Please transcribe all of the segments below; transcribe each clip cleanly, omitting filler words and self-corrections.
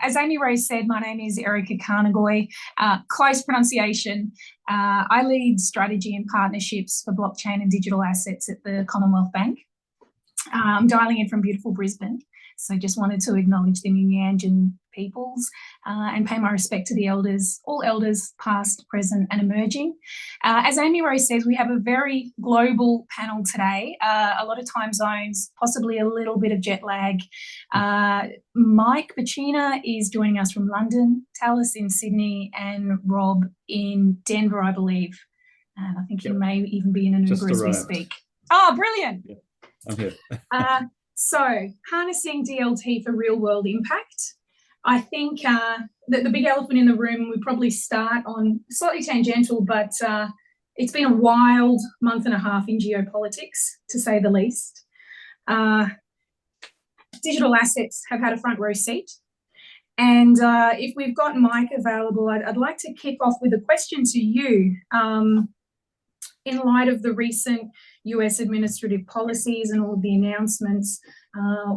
As Amy Rose said, my name is Erika Carnogoy. Close pronunciation. I lead strategy and partnerships for blockchain and digital assets at the Commonwealth Bank. I'm dialing in from beautiful Brisbane. So just wanted to acknowledge the Nyanjan peoples and pay my respect to the elders, all elders past, present and emerging. As Amy Rose says, we have a very global panel today, a lot of time zones, possibly a little bit of jet lag. Mike Bacina is joining us from London, Tālis in Sydney and Rob in Denver, I believe. And I think you may even be in an Uber as we speak. Oh, brilliant. Yeah, I'm here. So harnessing DLT for real world impact. I think that the big elephant in the room, we probably start on slightly tangential, but it's been a wild month and a half in geopolitics, to say the least. Digital assets have had a front row seat. And if we've got Mike available, I'd like to kick off with a question to you. In light of the recent US administrative policies and all of the announcements,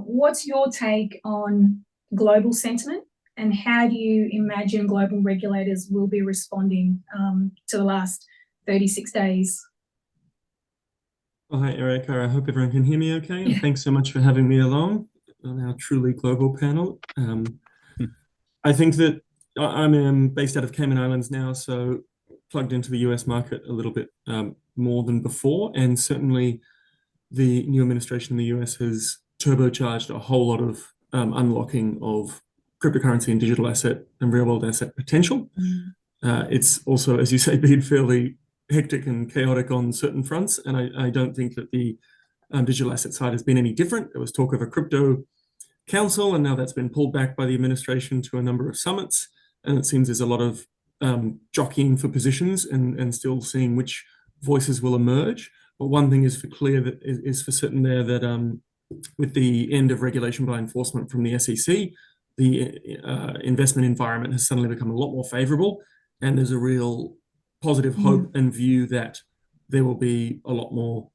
what's your take on global sentiment and how do you imagine global regulators will be responding to the last 36 days? Well, hi, Erika. I hope everyone can hear me okay. And thanks so much for having me along on our truly global panel. I think that I'm based out of Cayman Islands now, so plugged into the US market a little bit more than before, and certainly the new administration in the US has turbocharged a whole lot of unlocking of cryptocurrency and digital asset and real world asset potential. It's also, as you say, been fairly hectic and chaotic on certain fronts, and I don't think that the digital asset side has been any different. There was talk of a crypto council, and now that's been pulled back by the administration to a number of summits, and it seems there's a lot of jockeying for positions and still seeing which voices will emerge. But one thing is for clear, that is for certain there, that with the end of regulation by enforcement from the SEC, the investment environment has suddenly become a lot more favorable, and there's a real positive hope and view that there will be a lot more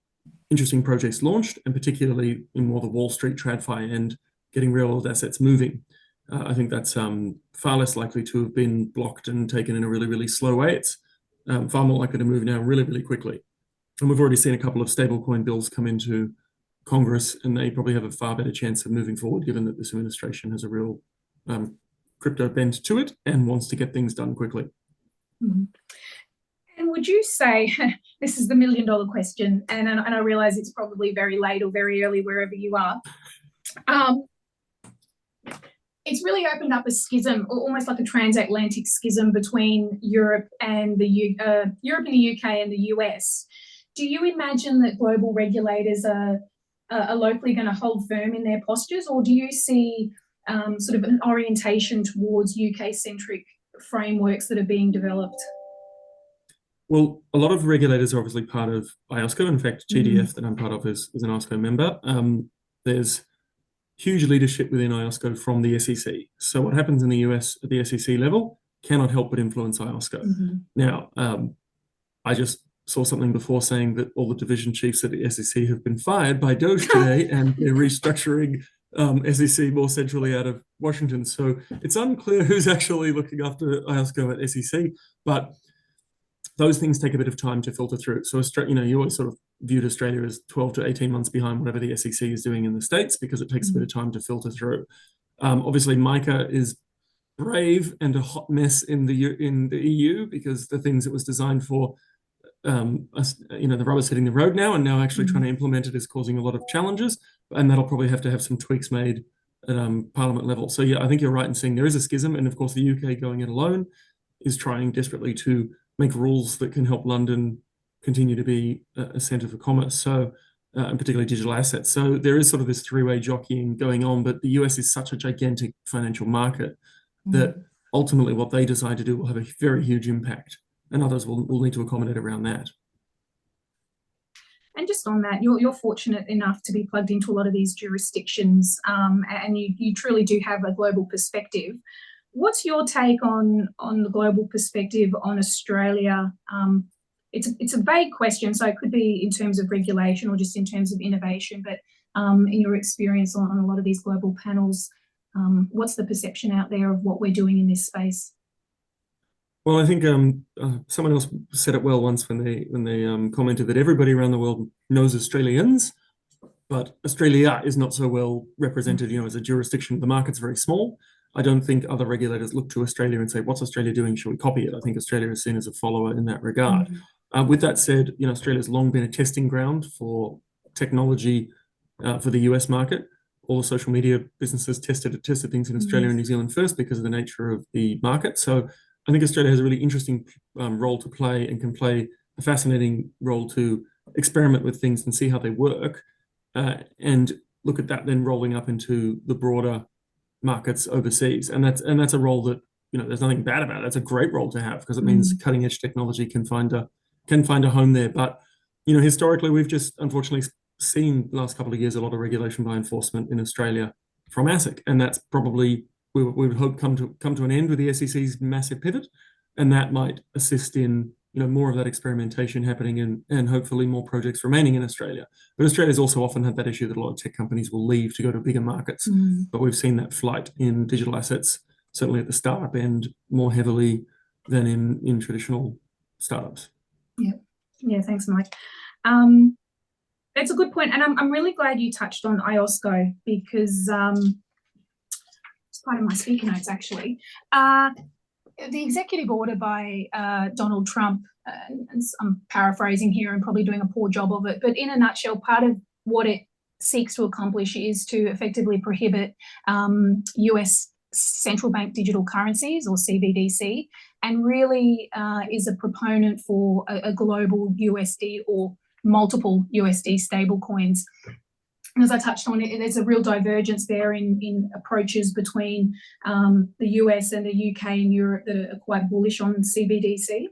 interesting projects launched, and particularly in more the Wall Street TradFi and getting real world assets moving. I think that's far less likely to have been blocked and taken in a really, really slow way. It's far more likely to move now really, really quickly. And we've already seen a couple of stablecoin bills come into Congress, and they probably have a far better chance of moving forward, given that this administration has a real crypto bent to it and wants to get things done quickly. And would you say, this is the $1 million question, and I realize it's probably very late or very early wherever you are, it's really opened up a schism, almost like a transatlantic schism between Europe and the UK and the US. Do you imagine that global regulators are locally going to hold firm in their postures, or do you see sort of an orientation towards UK-centric frameworks that are being developed? Well, a lot of regulators are obviously part of IOSCO. In fact, GDF that I'm part of is an IOSCO member. There's huge leadership within IOSCO from the SEC. So what happens in the US at the SEC level cannot help but influence IOSCO. Now, I just saw something before saying that all the division chiefs at the SEC have been fired by Doge today, and they're restructuring SEC more centrally out of Washington. So it's unclear who's actually looking after IOSCO at SEC, but those things take a bit of time to filter through. So, you always sort of viewed Australia as 12 to 18 months behind whatever the SEC is doing in the States, because it takes a bit of time to filter through. Obviously, MiCA is brave and a hot mess in the EU, because the things it was designed for, the rubber's hitting the road now, and now actually trying to implement it is causing a lot of challenges, and that'll probably have to have some tweaks made at Parliament level. So yeah, I think you're right in saying there is a schism, and of course the UK going it alone is trying desperately to make rules that can help London continue to be a centre for commerce, so and particularly digital assets. So there is sort of this three-way jockeying going on, but the US is such a gigantic financial market that ultimately what they decide to do will have a very huge impact, and others will need to accommodate around that. And just on that, you're fortunate enough to be plugged into a lot of these jurisdictions, and you truly do have a global perspective. What's your take on the global perspective on Australia? It's a vague question, so it could be in terms of regulation or just in terms of innovation, but in your experience on a lot of these global panels, What's the perception out there of what we're doing in this space? Well, I think someone else said it well once when they commented that everybody around the world knows Australians, but Australia is not so well represented, as a jurisdiction. The market's very small. I don't think other regulators look to Australia and say, what's Australia doing? Should we copy it? I think Australia is seen as a follower in that regard. With that said, Australia's long been a testing ground for technology for the US market. All the social media businesses tested things in Australia and New Zealand first because of the nature of the market. So I think Australia has a really interesting role to play and can play a fascinating role to experiment with things and see how they work, and look at that then rolling up into the broader markets overseas. And that's a role that, there's nothing bad about it. That's a great role to have because it means cutting edge technology can find a home there. But historically, we've just unfortunately seen the last couple of years a lot of regulation by enforcement in Australia from ASIC, and that's probably we would hope come to an end with the SEC's massive pivot, and that might assist in more of that experimentation happening and hopefully more projects remaining in Australia. But Australia's also often had that issue that a lot of tech companies will leave to go to bigger markets. But we've seen that flight in digital assets, certainly at the startup end, more heavily than in traditional startups. Yeah, thanks, Mike. That's a good point, and I'm really glad you touched on IOSCO because it's part of my speaker notes actually. The executive order by Donald Trump, and I'm paraphrasing here and probably doing a poor job of it, but in a nutshell, part of what it seeks to accomplish is to effectively prohibit US central bank digital currencies, or CBDC, and really is a proponent for a global USD or multiple USD stable coins. And as I touched on it, there's a real divergence there in approaches between the US and the UK and Europe that are quite bullish on CBDC.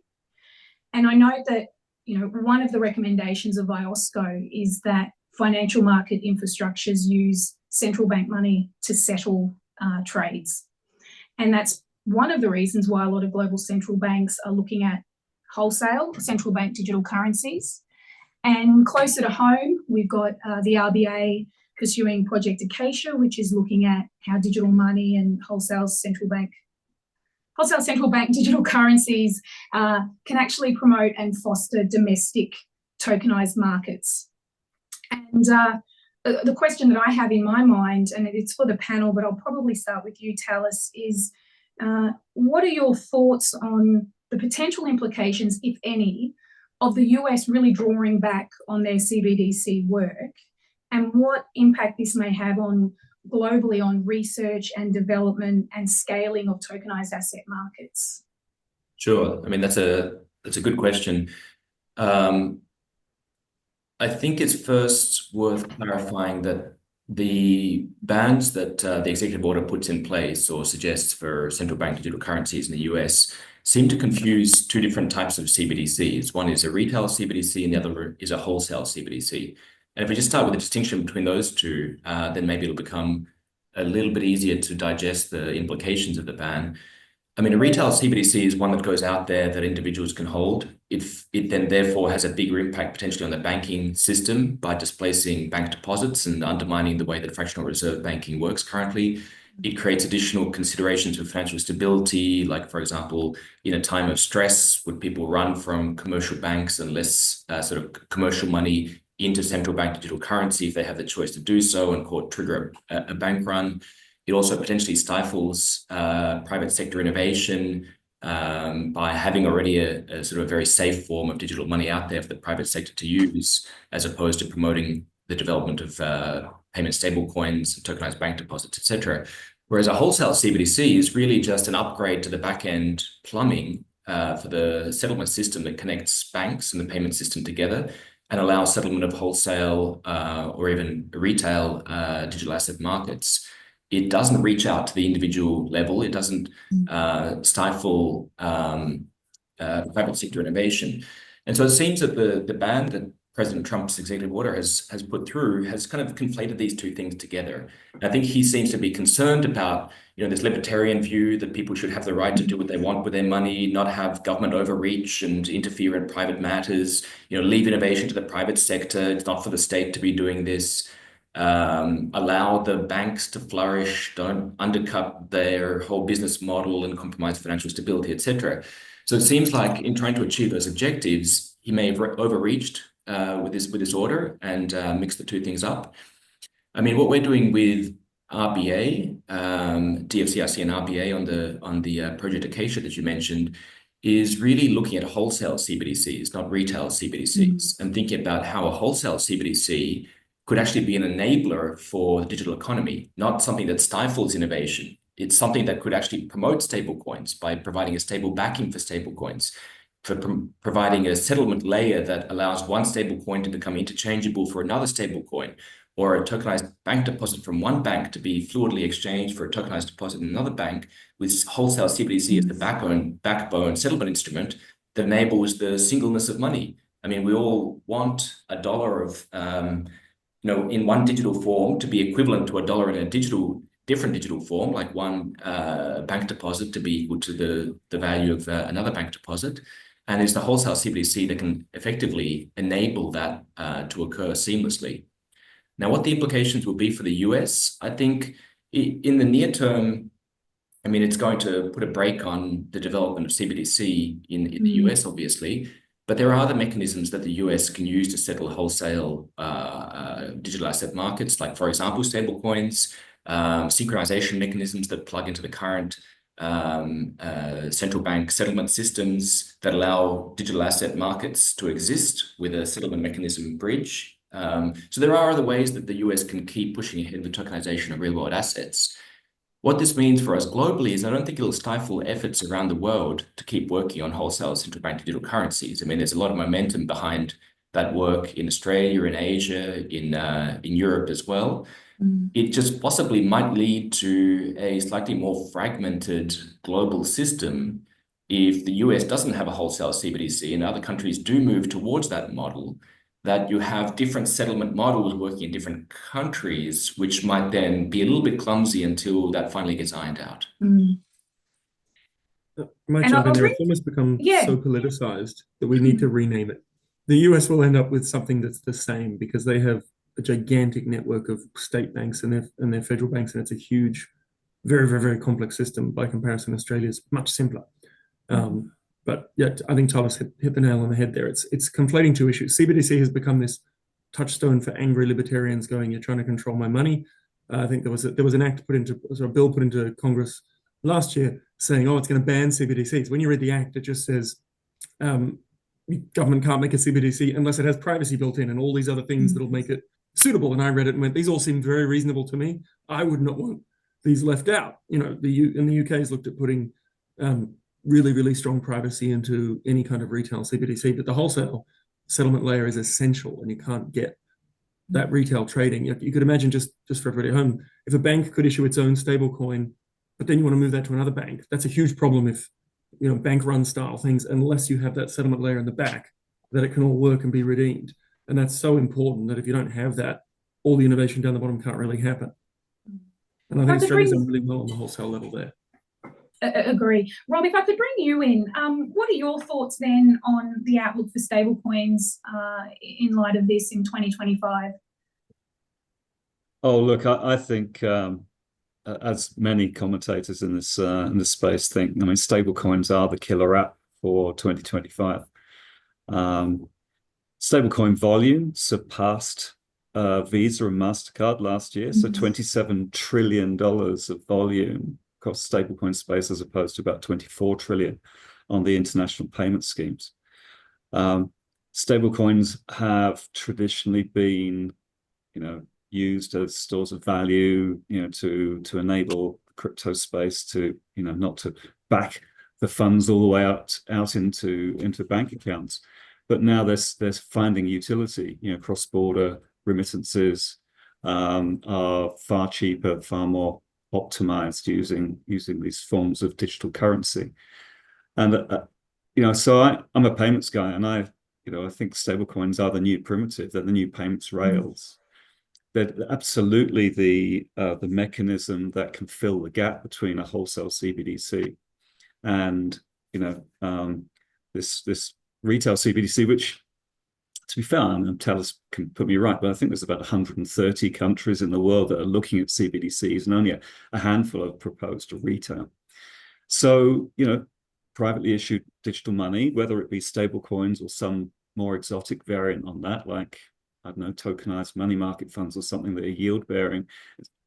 And I note that, one of the recommendations of IOSCO is that financial market infrastructures use central bank money to settle trades. And that's one of the reasons why a lot of global central banks are looking at wholesale central bank digital currencies. And closer to home, we've got the RBA pursuing Project Acacia, which is looking at how digital money and wholesale central bank digital currencies can actually promote and foster domestic tokenized markets. And the question that I have in my mind, and it's for the panel, but I'll probably start with you, Tālis, is what are your thoughts on the potential implications, if any, of the US really drawing back on their CBDC work, and what impact this may have globally on research and development and scaling of tokenized asset markets? Sure. I mean, that's a good question. I think it's first worth clarifying that the bans that the executive order puts in place or suggests for central bank digital currencies in the US seem to confuse two different types of CBDCs. One is a retail CBDC and the other is a wholesale CBDC. And if we just start with the distinction between those two, then maybe it'll become a little bit easier to digest the implications of the ban. I mean, a retail CBDC is one that goes out there that individuals can hold. It then therefore has a bigger impact potentially on the banking system by displacing bank deposits and undermining the way that fractional reserve banking works currently. It creates additional considerations for financial stability, like, for example, in a time of stress, would people run from commercial banks and less sort of commercial money into central bank digital currency if they have the choice to do so and trigger a bank run? It also potentially stifles private sector innovation by having already a sort of very safe form of digital money out there for the private sector to use, as opposed to promoting the development of payment stable coins, tokenized bank deposits, etc. Whereas a wholesale CBDC is really just an upgrade to the back-end plumbing for the settlement system that connects banks and the payment system together and allows settlement of wholesale or even retail digital asset markets. It doesn't reach out to the individual level. It doesn't stifle private sector innovation. And so it seems that the ban that President Trump's executive order has put through has kind of conflated these two things together. And I think he seems to be concerned about, this libertarian view that people should have the right to do what they want with their money, not have government overreach and interfere in private matters, leave innovation to the private sector. It's not for the state to be doing this. allow the banks to flourish, don't undercut their whole business model and compromise financial stability, etc. So it seems like in trying to achieve those objectives, he may have overreached with this order and mixed the two things up. I mean, what we're doing with RBA, DFCRC and RBA on the project Acacia that you mentioned is really looking at wholesale CBDCs, not retail CBDCs, and thinking about how a wholesale CBDC could actually be an enabler for the digital economy, not something that stifles innovation. It's something that could actually promote stablecoins by providing a stable backing for stablecoins, for providing a settlement layer that allows one stablecoin to become interchangeable for another stablecoin, or a tokenized bank deposit from one bank to be fluidly exchanged for a tokenized deposit in another bank, with wholesale CBDC as the backbone settlement instrument that enables the singleness of money. I mean, we all want a dollar of, in one digital form to be equivalent to a dollar in a different digital form, like one bank deposit to be equal to the value of another bank deposit. And it's the wholesale CBDC that can effectively enable that to occur seamlessly. Now, what the implications will be for the US, I think in the near term, I mean, it's going to put a brake on the development of CBDC in the US, obviously, but there are other mechanisms that the US can use to settle wholesale digital asset markets, like, for example, stablecoins, synchronization mechanisms that plug into the current central bank settlement systems that allow digital asset markets to exist with a settlement mechanism bridge. So there are other ways that the US can keep pushing ahead with tokenization of real-world assets. What this means for us globally is I don't think it'll stifle efforts around the world to keep working on wholesale central bank digital currencies. I mean, there's a lot of momentum behind that work in Australia, in Asia, in Europe as well. It just possibly might lead to a slightly more fragmented global system if the US doesn't have a wholesale CBDC and other countries do move towards that model, that you have different settlement models working in different countries, which might then be a little bit clumsy until that finally gets ironed out. Might jump in there. It's almost become so politicized that we need to rename it. The US will end up with something that's the same because they have a gigantic network of state banks and their federal banks, and it's a huge, very, very, very complex system. By comparison, Australia is much simpler. But yeah, I think Tālis hit the nail on the head there. It's conflating two issues. CBDC has become this touchstone for angry libertarians going, you're trying to control my money. I think there was an act a bill put into Congress last year saying, oh, it's going to ban CBDCs. When you read the act, it just says government can't make a CBDC unless it has privacy built in and all these other things that'll make it suitable. And I read it and went, these all seem very reasonable to me. I would not want these left out. The UK has looked at putting really, really strong privacy into any kind of retail CBDC, but the wholesale settlement layer is essential, and you can't get that retail trading. You could imagine, just for everybody at home, if a bank could issue its own stable coin, but then you want to move that to another bank, that's a huge problem if, bank run style things, unless you have that settlement layer in the back, that it can all work and be redeemed. And that's so important that if you don't have that, all the innovation down the bottom can't really happen. And I think Australia's done really well on the wholesale level there. Agree. Rob, if I could bring you in, what are your thoughts then on the outlook for stablecoins in light of this in 2025? Oh, look, I think as many commentators in this space think, I mean, stablecoins are the killer app for 2025. Stablecoin volume surpassed Visa and MasterCard last year, so $27 trillion of volume across stablecoin space, as opposed to about 24 trillion on the international payment schemes. Stablecoins have traditionally been, used as stores of value, to enable the crypto space to, not to back the funds all the way out into bank accounts. But now there's finding utility. Cross-border remittances are far cheaper, far more optimized using these forms of digital currency. And so I'm a payments guy, and I think stablecoins are the new primitive. They're the new payments rails. They're absolutely the mechanism that can fill the gap between a wholesale CBDC and this retail CBDC, which to be fair, and Tālis can put me right, but I think there's about 130 countries in the world that are looking at CBDCs, and only a handful have proposed to retail. So, privately issued digital money, whether it be stable coins or some more exotic variant on that, like, I don't know, tokenized money market funds or something that are yield bearing.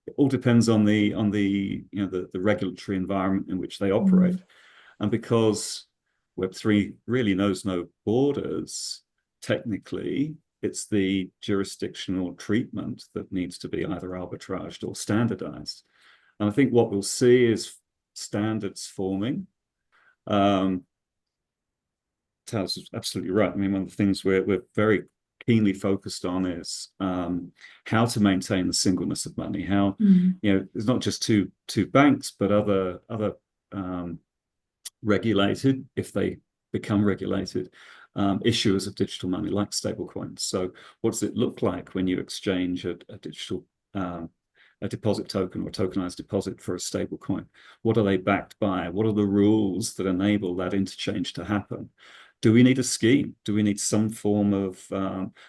It all depends on the regulatory environment in which they operate. And because Web3 really knows no borders, technically, it's the jurisdictional treatment that needs to be either arbitraged or standardized. And I think what we'll see is standards forming. Tālis is absolutely right. I mean, one of the things we're very keenly focused on is how to maintain the singleness of money. How there's not just two banks, but other regulated, if they become regulated, issuers of digital money like stablecoins. So, what does it look like when you exchange a digital a deposit token or tokenized deposit for a stable coin? What are they backed by? What are the rules that enable that interchange to happen? Do we need a scheme? Do we need some form of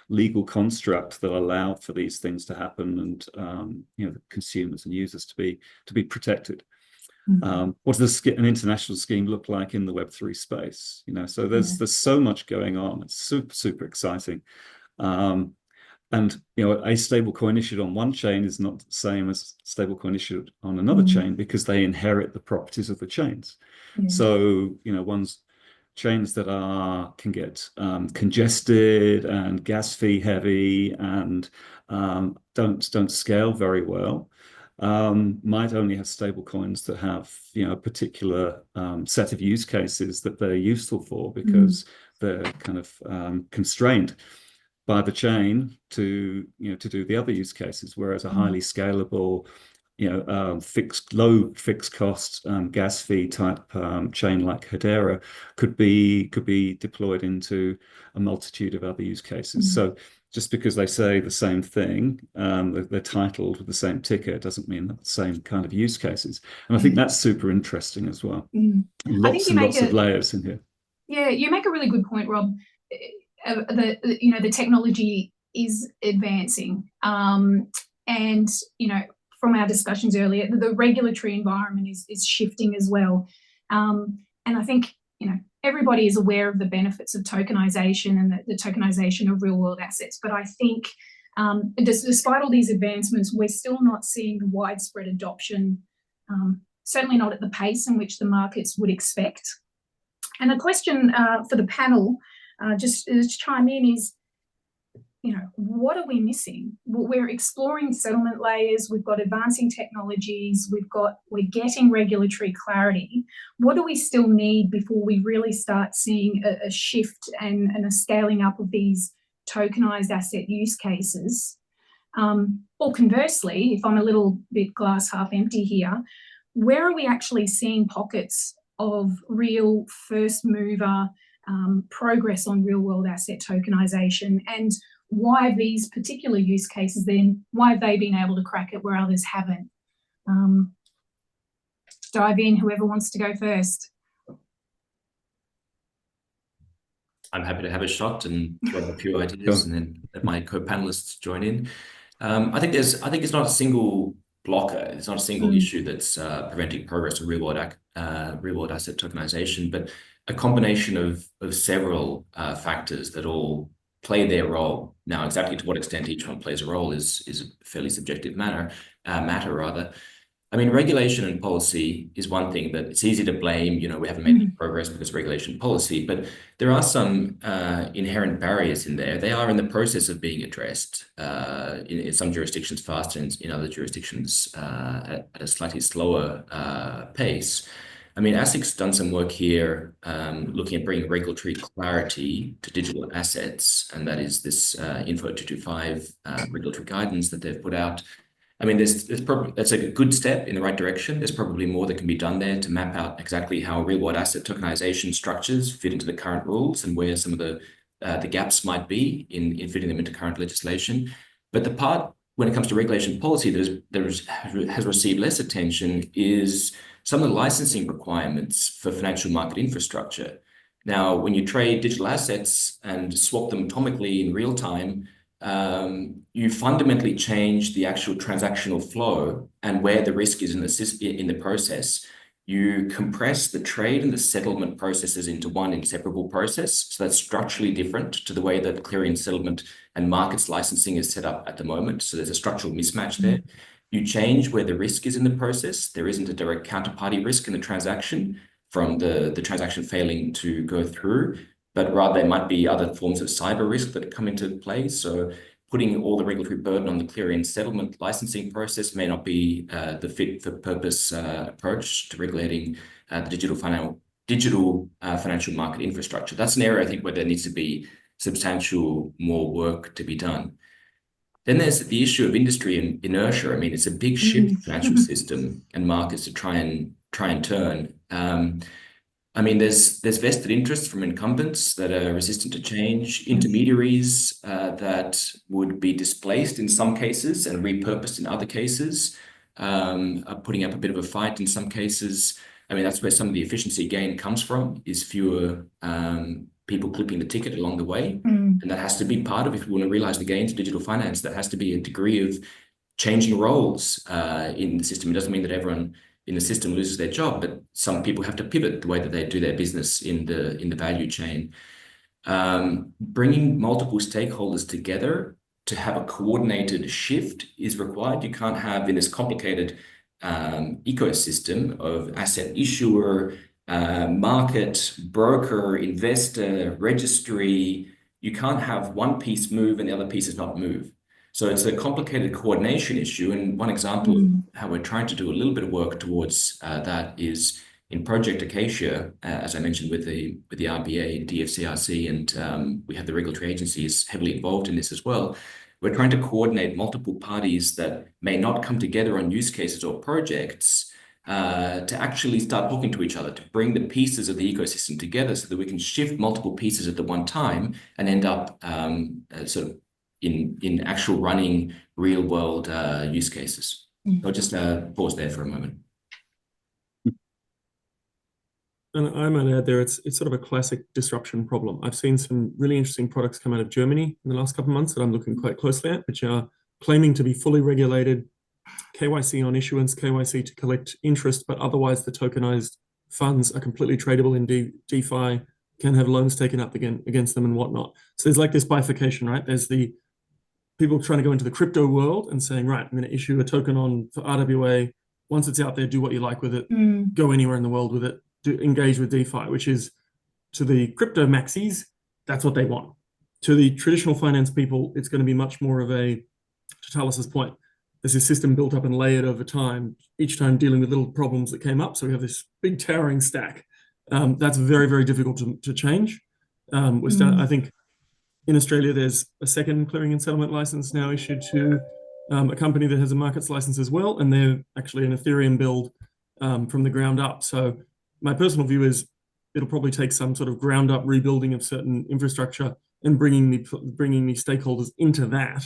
legal construct that allow for these things to happen and the consumers and users to be protected? What does an international scheme look like in the Web3 space? So there's so much going on. It's super exciting. And a stable coin issued on one chain is not the same as a stable coin issued on another chain, because they inherit the properties of the chains. So one's chains that can get congested and gas fee heavy and don't scale very well, might only have stable coins that have a particular set of use cases that they're useful for, because they're kind of constrained by the chain to do the other use cases, whereas a highly scalable low fixed cost gas fee type chain like Hedera could be deployed into a multitude of other use cases. So just because they say the same thing, they're titled with the same ticker, doesn't mean they're the same kind of use cases. And I think that's super interesting as well. Lots and lots of layers in here. Yeah, you make a really good point, Rob. The technology is advancing, and from our discussions earlier, the regulatory environment is shifting as well, and I think everybody is aware of the benefits of tokenization and the tokenization of real world assets. But I think despite all these advancements, we're still not seeing widespread adoption, certainly not at the pace in which the markets would expect. And a question for the panel, just to chime in, is, what are we missing? We're exploring settlement layers. We've got advancing technologies. We're getting regulatory clarity. What do we still need before we really start seeing a shift and a scaling up of these tokenized asset use cases? Or conversely, if I'm a little bit glass half empty here, where are we actually seeing pockets of real first mover progress on real world asset tokenization, and why have these particular use cases why have they been able to crack it where others haven't? Dive in, whoever wants to go first. I'm happy to have a shot and throw a few ideas, and then let my co-panelists join in. I think it's not a single blocker. It's not a single issue that's preventing progress of real world asset tokenization, but a combination of several factors that all play their role. Now, exactly to what extent each one plays a role is a fairly subjective matter. I mean, regulation and policy is one thing that it's easy to blame. We haven't made any progress because of regulation and policy, but there are some inherent barriers in there. They are in the process of being addressed in some jurisdictions faster, and in other jurisdictions at a slightly slower pace. I mean, ASIC's done some work here looking at bringing regulatory clarity to digital assets, and that is this Info 225 regulatory guidance that they've put out. I mean, that's a good step in the right direction. There's probably more that can be done there to map out exactly how real-world asset tokenization structures fit into the current rules and where some of the gaps might be in fitting them into current legislation. But the part when it comes to regulation policy that has received less attention is some of the licensing requirements for financial market infrastructure. Now, when you trade digital assets and swap them atomically in real time, you fundamentally change the actual transactional flow and where the risk is in the process. You compress the trade and the settlement processes into one inseparable process. So that's structurally different to the way that clearing, settlement, and markets licensing is set up at the moment. So there's a structural mismatch there. You change where the risk is in the process. There isn't a direct counterparty risk in the transaction from the transaction failing to go through, but rather there might be other forms of cyber risk that come into play. So putting all the regulatory burden on the clearing and settlement licensing process may not be the fit for purpose approach to regulating the digital financial market infrastructure. That's an area I think where there needs to be substantial more work to be done. Then there's the issue of industry and inertia. I mean, it's a big shift financial system and markets to try and turn. I mean, there's vested interests from incumbents that are resistant to change, intermediaries that would be displaced in some cases and repurposed in other cases, are putting up a bit of a fight in some cases. I mean, that's where some of the efficiency gain comes from, is fewer people clipping the ticket along the way. And that has to be part of, if we want to realize the gains of digital finance, that has to be a degree of changing roles in the system. It doesn't mean that everyone in the system loses their job, but some people have to pivot the way that they do their business in the value chain. Bringing multiple stakeholders together to have a coordinated shift is required. You can't have, in this complicated ecosystem of asset issuer, market, broker, investor, registry, you can't have one piece move and the other pieces not move. So it's a complicated coordination issue. And one example of how we're trying to do a little bit of work towards that is in Project Acacia, as I mentioned, with the RBA, DFCRC, and we have the regulatory agencies heavily involved in this as well. We're trying to coordinate multiple parties that may not come together on use cases or projects to actually start talking to each other, to bring the pieces of the ecosystem together so that we can shift multiple pieces at the one time and end up sort of in actual running real world use cases. I'll just pause there for a moment. And I might add there, it's sort of a classic disruption problem. I've seen some really interesting products come out of Germany in the last couple of months that I'm looking quite closely at, which are claiming to be fully regulated, KYC on issuance, KYC to collect interest, but otherwise the tokenized funds are completely tradable in DeFi, can have loans taken up against them and whatnot. So there's like this bifurcation, right? There's the people trying to go into the crypto world and saying, right, I'm going to issue a token for RWA. Once it's out there, do what you like with it, go anywhere in the world with it, engage with DeFi, which is, to the crypto maxis, that's what they want. To the traditional finance people, it's going to be much more of a, to Tālis's point, there's a system built up and layered over time, each time dealing with little problems that came up. So we have this big towering stack. That's very, very difficult to change. I think in Australia, there's a second clearing and settlement license now issued to a company that has a markets license as well, and they're actually an Ethereum build from the ground up. So my personal view is it'll probably take some sort of ground up rebuilding of certain infrastructure and bringing the stakeholders into that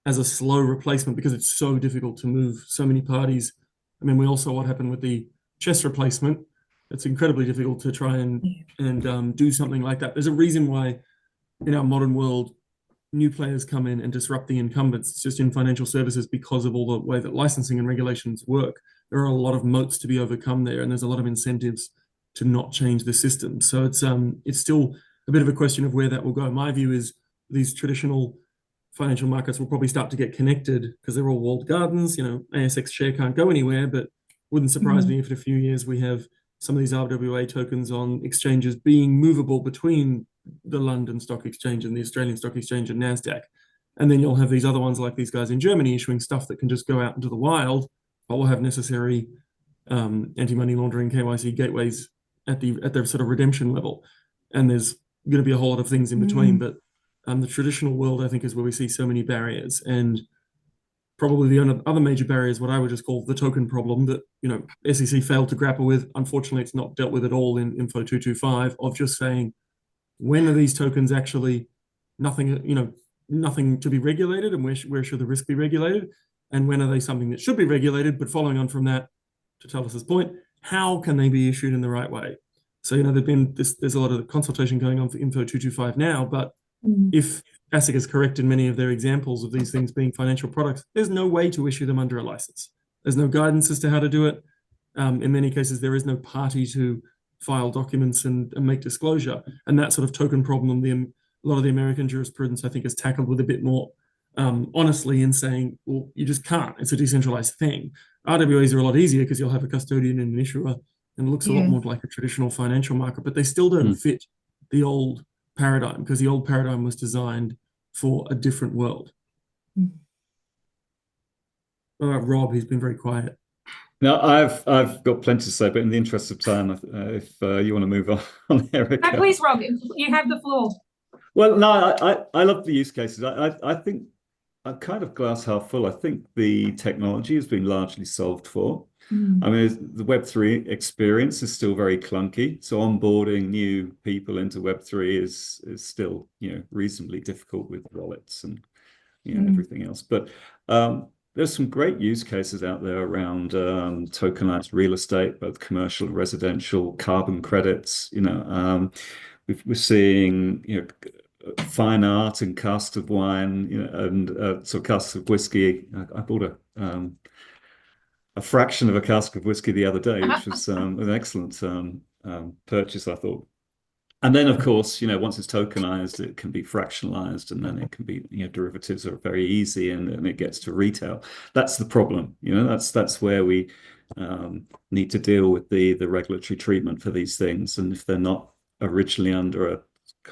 as a slow replacement, because it's so difficult to move so many parties. I mean, we all saw what happened with the chess replacement. It's incredibly difficult to try and do something like that. There's a reason why in our modern world, new players come in and disrupt the incumbents. It's just in financial services because of all the way that licensing and regulations work. There are a lot of moats to be overcome there, and there's a lot of incentives to not change the system. So it's still a bit of a question of where that will go. My view is these traditional financial markets will probably start to get connected because they're all walled gardens. You know, ASX share can't go anywhere, but wouldn't surprise me if in a few years we have some of these RWA tokens on exchanges being movable between the London Stock Exchange and the Australian Stock Exchange and NASDAQ. And then you'll have these other ones like these guys in Germany issuing stuff that can just go out into the wild, but will have necessary anti-money laundering KYC gateways at their sort of redemption level. And there's going to be a whole lot of things in between, but the traditional world, I think, is where we see so many barriers. And probably the other major barrier is what I would just call the token problem that, you know, SEC failed to grapple with. Unfortunately, it's not dealt with at all in Info 225, of just saying, when are these tokens actually nothing to be regulated, and where should the risk be regulated? And when are they something that should be regulated? But following on from that, to Tālis's point, how can they be issued in the right way? So, there's a lot of consultation going on for Info 225 now, but if ASIC is correct in many of their examples of these things being financial products, there's no way to issue them under a license. There's no guidance as to how to do it. In many cases, there is no party to file documents and make disclosure. And that sort of token problem, a lot of the American jurisprudence, I think, is tackled with a bit more honestly in saying, well, you just can't. It's a decentralized thing. RWAs are a lot easier because you'll have a custodian and an issuer, and it looks a lot more like a traditional financial market, but they still don't fit the old paradigm, because the old paradigm was designed for a different world. What about Rob? He's been very quiet. Now, I've got plenty to say, but in the interest of time, if you want to move on, Erika. No, please, Rob, you have the floor. Well, no, I love the use cases. I think I'm kind of glass half full. I think the technology has been largely solved for. I mean, the Web3 experience is still very clunky. So onboarding new people into Web3 is still, reasonably difficult with wallets and, everything else. But there's some great use cases out there around tokenized real estate, both commercial and residential, carbon credits. We're seeing, fine art and casks of wine, and so casks of whiskey. I bought a fraction of a cask of whiskey the other day, which was an excellent purchase, I thought. And then, of course, once it's tokenized, it can be fractionalized, and then it can be, derivatives are very easy, and it gets to retail. That's the problem. That's where we need to deal with the regulatory treatment for these things. And if they're not originally under a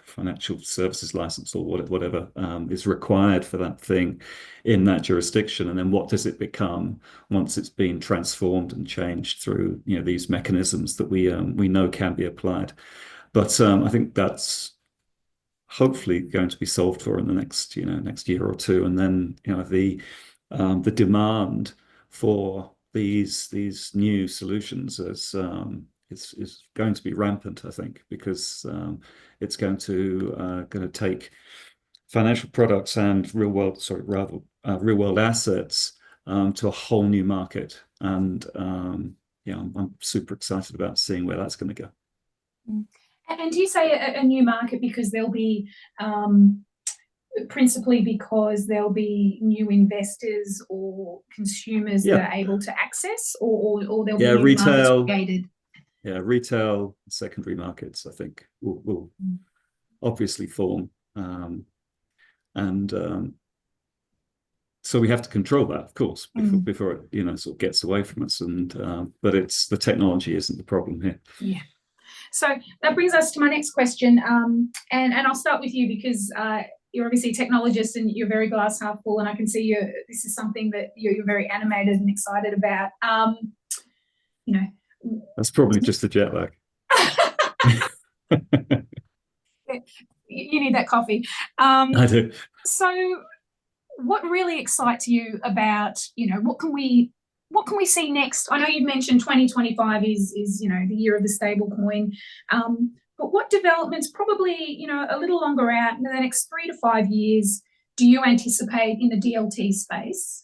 financial services license or whatever is required for that thing in that jurisdiction, and then what does it become once it's been transformed and changed through these mechanisms that we know can be applied. But I think that's hopefully going to be solved for in the next year or two, and then the demand for these new solutions is going to be rampant, I think, because it's going to take financial products and real world assets to a whole new market, and I'm super excited about seeing where that's going to go. And do you say a new market because there'll be principally because there'll be new investors or consumers that are able to access, or there'll be new retail markets created? Yeah, retail secondary markets, I think, will obviously form, and so we have to control that, of course, before it sort of gets away from us. And but it's the technology isn't the problem here. Yeah. So that brings us to my next question, and I'll start with you because you're obviously a technologist and you're very glass half full, and I can see this is something that you're very animated and excited about. That's probably just the jet lag. You need that coffee. I do. So what really excites you about, what can we see next? I know you've mentioned 2025 is the year of the stable coin, but what developments, probably a little longer out in the next 3 to 5 years, do you anticipate in the DLT space?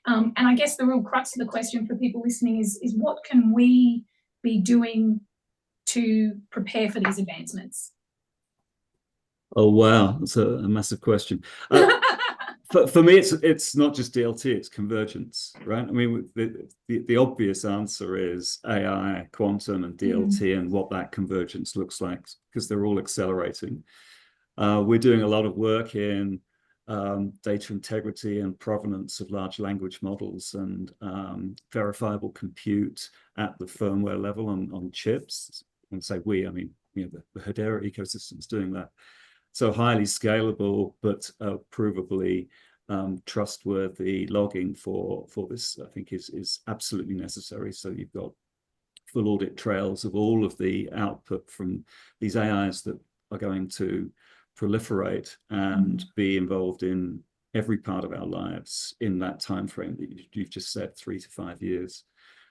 And I guess the real crux of the question for people listening is what can we be doing to prepare for these advancements? Oh, wow, that's a massive question. For me, it's not just DLT; it's convergence, right? I mean, the obvious answer is AI, quantum, and DLT, and what that convergence looks like, because they're all accelerating. We're doing a lot of work in data integrity and provenance of large language models, and verifiable compute at the firmware level on chips. And say we, I mean, the Hedera ecosystem is doing that. So highly scalable, but provably trustworthy logging for this, I think, is absolutely necessary. So you've got full audit trails of all of the output from these AIs that are going to proliferate and be involved in every part of our lives in that time frame that you've just said, 3 to 5 years.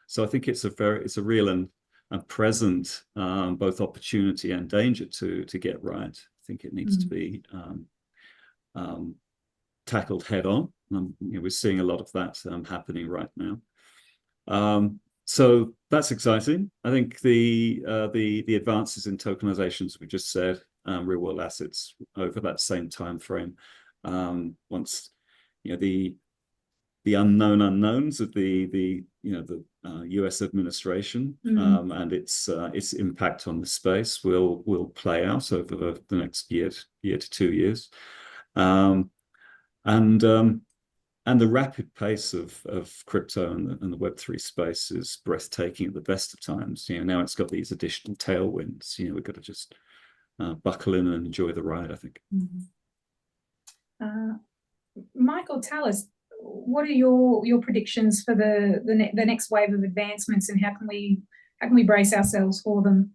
So I think it's a real and present both opportunity and danger to get right. I think it needs to be tackled head on. We're seeing a lot of that happening right now. So that's exciting. I think the advances in tokenizations we just said, real world assets over that same time frame. Once the unknown unknowns of the US administration and its impact on the space will play out over the next year to 2 years, and the rapid pace of crypto and the Web3 space is breathtaking at the best of times. Now it's got these additional tailwinds. We've got to just buckle in and enjoy the ride, I think. Michael, Tālis, what are your predictions for the next wave of advancements, and how can we brace ourselves for them?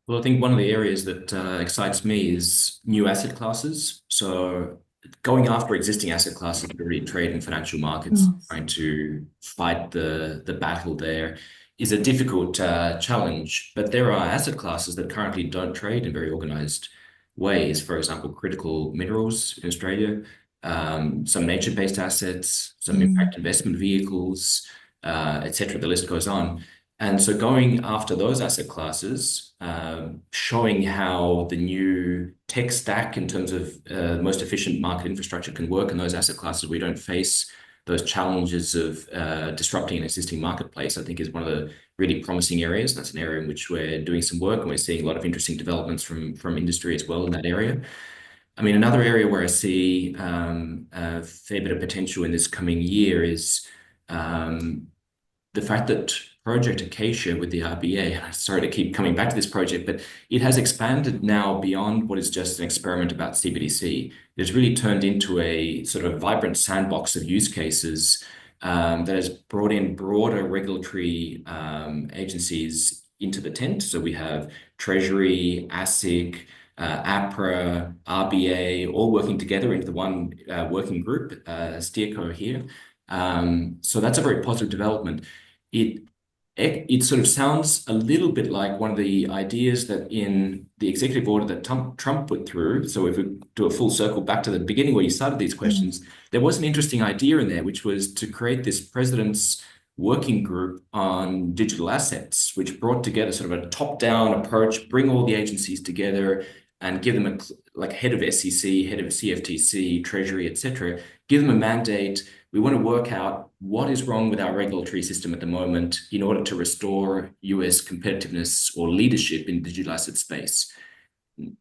Well, I think one of the areas that excites me is new asset classes. So going after existing asset classes that already trade in financial markets, trying to fight the battle there is a difficult challenge. But there are asset classes that currently don't trade in very organized ways. For example, critical minerals in Australia, some nature-based assets, some impact investment vehicles, etc. The list goes on. And so going after those asset classes, showing how the new tech stack in terms of most efficient market infrastructure can work in those asset classes, we don't face those challenges of disrupting an existing marketplace, I think is one of the really promising areas. That's an area in which we're doing some work, and we're seeing a lot of interesting developments from industry as well in that area. I mean, another area where I see a fair bit of potential in this coming year is the fact that Project Acacia with the RBA, I'm sorry to keep coming back to this project, but it has expanded now beyond what is just an experiment about CBDC. It has really turned into a sort of vibrant sandbox of use cases that has brought in broader regulatory agencies into the tent. So we have Treasury, ASIC, APRA, RBA, all working together into the one working group, SteerCo here. So that's a very positive development. It sort of sounds a little bit like one of the ideas that in the executive order that Trump put through. So if we do a full circle back to the beginning where you started these questions, there was an interesting idea in there, which was to create this president's working group on digital assets, which brought together sort of a top-down approach, bring all the agencies together and give them like head of SEC, head of CFTC, Treasury, etc. Give them a mandate. We want to work out what is wrong with our regulatory system at the moment in order to restore US competitiveness or leadership in the digital asset space.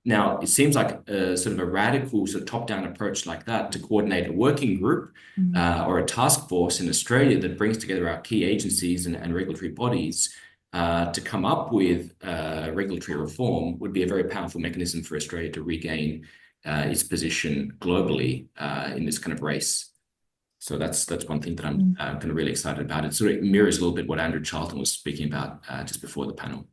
Now, it seems like a sort of a radical sort of top-down approach like that to coordinate a working group or a task force in Australia that brings together our key agencies and regulatory bodies to come up with regulatory reform would be a very powerful mechanism for Australia to regain its position globally in this kind of race. So that's one thing that I'm kind of really excited about. It sort of mirrors a little bit what Andrew Charlton was speaking about just before the panel.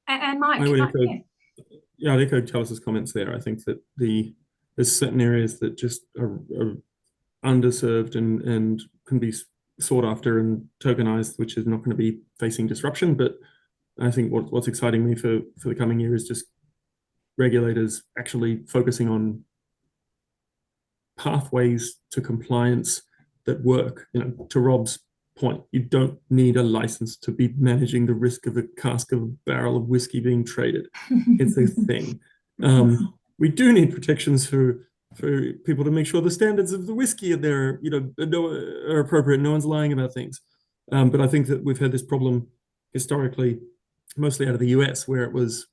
And Mike, I'd echo Tālis's comments there. I think that there's certain areas that just are underserved and can be sought after and tokenized, which is not going to be facing disruption. But I think what's exciting me for the coming year is just regulators actually focusing on pathways to compliance that work. To Rob's point, you don't need a license to be managing the risk of a cask of a barrel of whiskey being traded. It's a thing. We do need protections for people to make sure the standards of the whiskey are there, are appropriate. No one's lying about things. But I think that we've had this problem historically, mostly out of the US, where it was,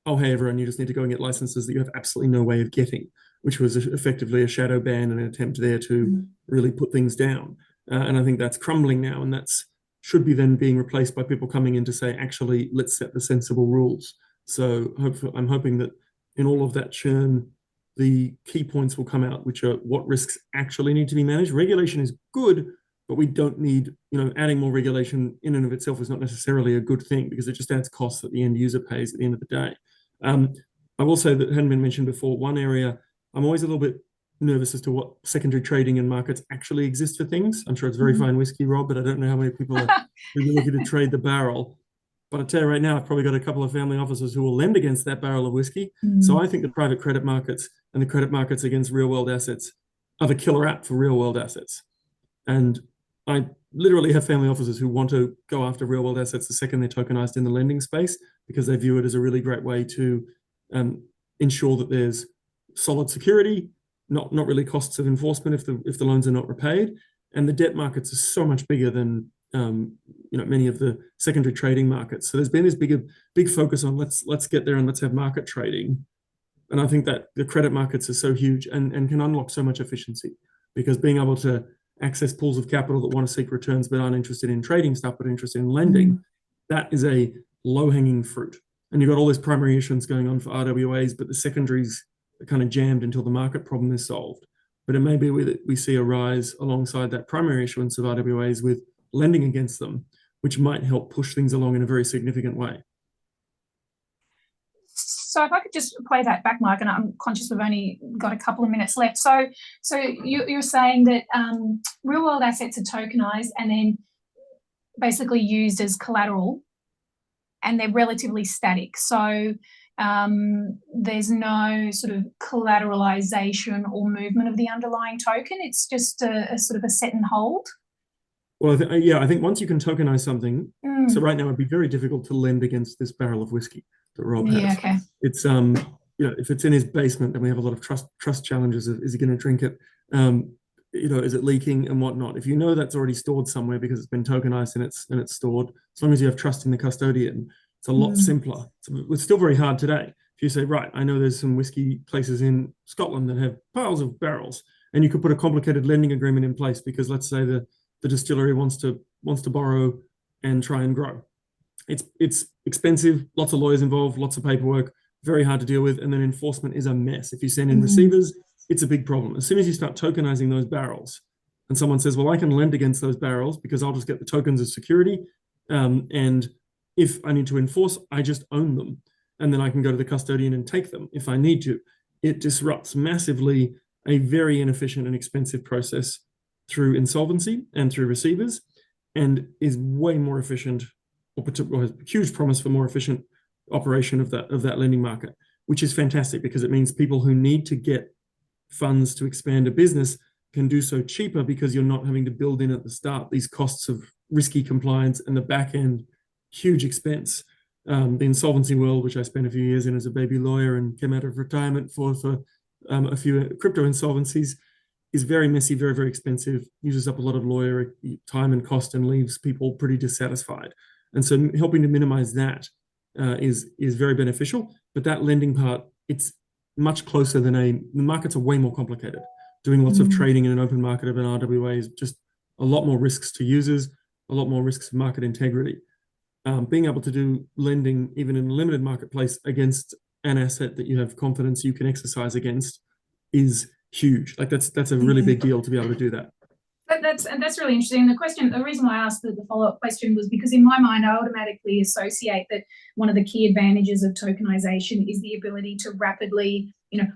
oh, hey, everyone, you just need to go and get licenses that you have absolutely no way of getting, which was effectively a shadow ban and an attempt there to really put things down. And I think that's crumbling now, and that's should be then being replaced by people coming in to say, actually, let's set the sensible rules. So I'm hoping that in all of that churn, the key points will come out, which are what risks actually need to be managed. Regulation is good, but we don't need, adding more regulation in and of itself is not necessarily a good thing, because it just adds costs that the end user pays at the end of the day. I will say that hadn't been mentioned before, one area I'm always a little bit nervous as to what secondary trading in markets actually exist for things. I'm sure it's very fine whiskey, Rob, but I don't know how many people are really looking to trade the barrel. But I tell you right now, I've probably got a couple of family offices who will lend against that barrel of whiskey. So I think the private credit markets and the credit markets against real world assets are the killer app for real world assets. And I literally have family offices who want to go after real world assets the second they're tokenized in the lending space, because they view it as a really great way to ensure that there's solid security, not really costs of enforcement if the loans are not repaid. And the debt markets are so much bigger than many of the secondary trading markets. So there's been this big focus on let's get there and let's have market trading. And I think that the credit markets are so huge and can unlock so much efficiency, because being able to access pools of capital that want to seek returns but aren't interested in trading stuff but interested in lending, that is a low-hanging fruit. And you've got all this primary issuance going on for RWAs, but the secondaries are kind of jammed until the market problem is solved. But it may be that we see a rise alongside that primary issuance of RWAs with lending against them, which might help push things along in a very significant way. So if I could just play that back, Mike, and I'm conscious we've only got a couple of minutes left. So you're saying that real world assets are tokenized and then basically used as collateral, and they're relatively static. So there's no sort of collateralization or movement of the underlying token. It's just a sort of a set and hold. Well, I think once you can tokenize something, so right now it'd be very difficult to lend against this barrel of whiskey that Rob has. Yeah, okay. It's if it's in his basement, then we have a lot of trust challenges. Is he going to drink it? Is it leaking and whatnot? If you know that's already stored somewhere because it's been tokenized and it's stored, as long as you have trust in the custodian, it's a lot simpler. It's still very hard today. If you say, right, I know there's some whiskey places in Scotland that have piles of barrels, and you could put a complicated lending agreement in place because let's say the distillery wants to borrow and try and grow. It's expensive, lots of lawyers involved, lots of paperwork, very hard to deal with, and then enforcement is a mess. If you send in receivers, it's a big problem. As soon as you start tokenizing those barrels, and someone says, well, I can lend against those barrels because I'll just get the tokens as security, and if I need to enforce, I just own them, and then I can go to the custodian and take them if I need to. It disrupts massively a very inefficient and expensive process through insolvency and through receivers, and is way more efficient, or has huge promise for more efficient operation of that lending market, which is fantastic because it means people who need to get funds to expand a business can do so cheaper because you're not having to build in at the start these costs of risky compliance and the back end huge expense. The insolvency world, which I spent a few years in as a baby lawyer and came out of retirement for a few crypto insolvencies, is very messy, very, very expensive, uses up a lot of lawyer time and cost and leaves people pretty dissatisfied. And so helping to minimize that is very beneficial. But that lending part, it's much closer than the markets are way more complicated. Doing lots of trading in an open market of an RWA is just a lot more risks to users, a lot more risks of market integrity. Being able to do lending even in a limited marketplace against an asset that you have confidence you can exercise against is huge. Like that's a really big deal to be able to do that. That's really interesting. The reason why I asked the follow-up question was because in my mind, I automatically associate that one of the key advantages of tokenization is the ability to rapidly,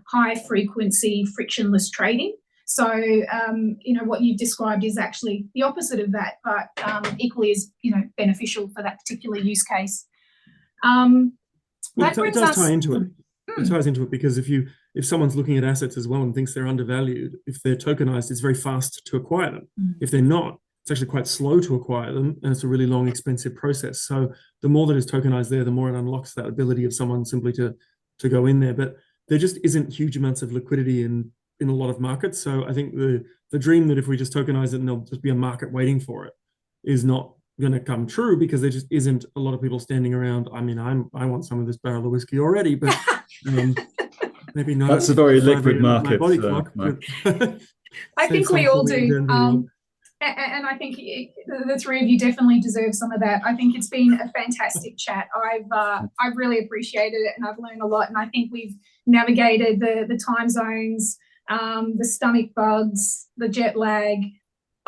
high frequency, frictionless trading. So, what you've described is actually the opposite of that, but equally as, beneficial for that particular use case. It does tie into it. It ties into it because if someone's looking at assets as well and thinks they're undervalued, if they're tokenized, it's very fast to acquire them. If they're not, it's actually quite slow to acquire them, and it's a really long, expensive process. So the more that is tokenized there, the more it unlocks that ability of someone simply to go in there. But there just isn't huge amounts of liquidity in a lot of markets. So I think the dream that if we just tokenize it and there'll just be a market waiting for it is not going to come true, because there just isn't a lot of people standing around. I mean, I want some of this barrel of whiskey already, but maybe not. That's a very liquid market. Body clock, I think we all do. And I think the three of you definitely deserve some of that. I think it's been a fantastic chat. I've really appreciated it, and I've learned a lot. And I think we've navigated the time zones, the stomach bugs, the jet lag.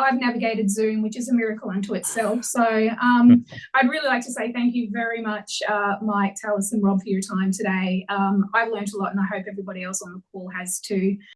I've navigated Zoom, which is a miracle unto itself. So I'd really like to say thank you very much, Mike, Tālis and Rob, for your time today. I've learned a lot, and I hope everybody else on the call has too.